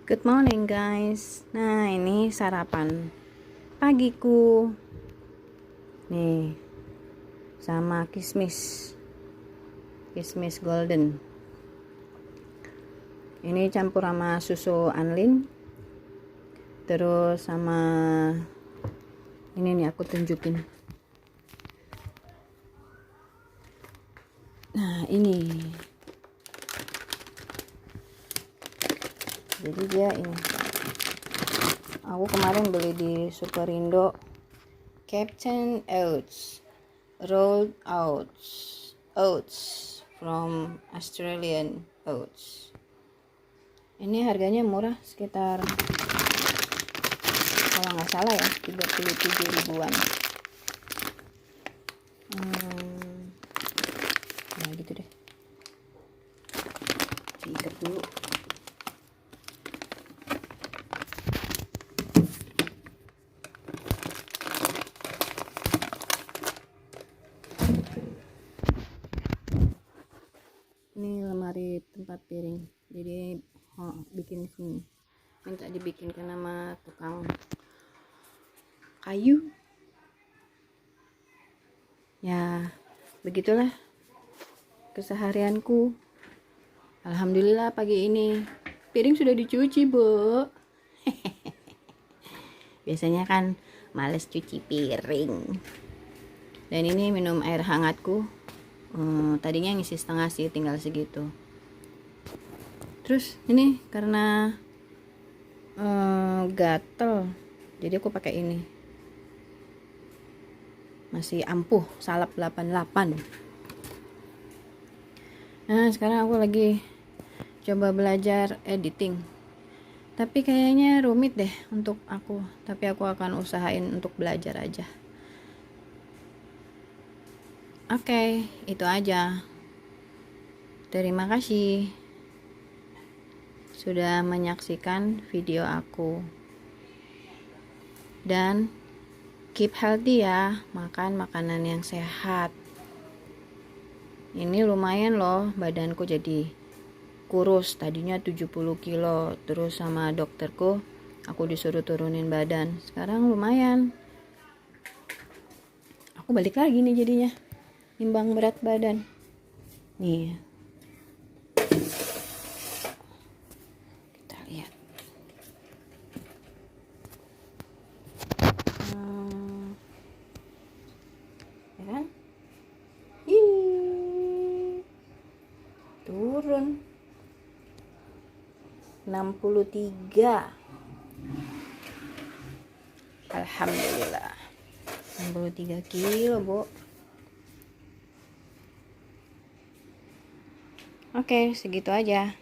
Good morning guys. Nah ini sarapan pagiku nih sama kismis golden. Ini campur sama susu Anlin, terus sama ini nih aku tunjukin. Nah ini, jadi dia ini aku kemarin beli di Superindo, Captain Oats rolled oats from Australian Oats. Ini harganya murah, sekitar kalau nggak salah ya 37 ribuan. Nah gitu deh, diikat dulu. Ini lemari tempat piring, jadi bikin sini, minta dibikinkan sama tukang kayu ya. Begitulah keseharianku. Alhamdulillah pagi ini piring sudah dicuci, Bu. Biasanya kan males cuci piring. Dan ini minum air hangatku. Tadinya ngisi setengah sih, tinggal segitu. Terus ini karena gatel, jadi aku pakai ini, masih ampuh, salep 88. Nah sekarang aku lagi coba belajar editing, tapi kayaknya rumit deh untuk aku, tapi aku akan usahain untuk belajar aja. Oke, itu aja. Terima kasih sudah menyaksikan video aku. Dan keep healthy ya, makan makanan yang sehat. Ini lumayan loh, badanku jadi kurus, tadinya 70 kilo. Terus sama dokterku aku disuruh turunin badan, sekarang lumayan. Aku balik lagi nih jadinya, nimbang berat badan. Nih, kita lihat. Ya kan? Turun 63. Alhamdulillah, 63 kilo, Bu. Oke, segitu aja.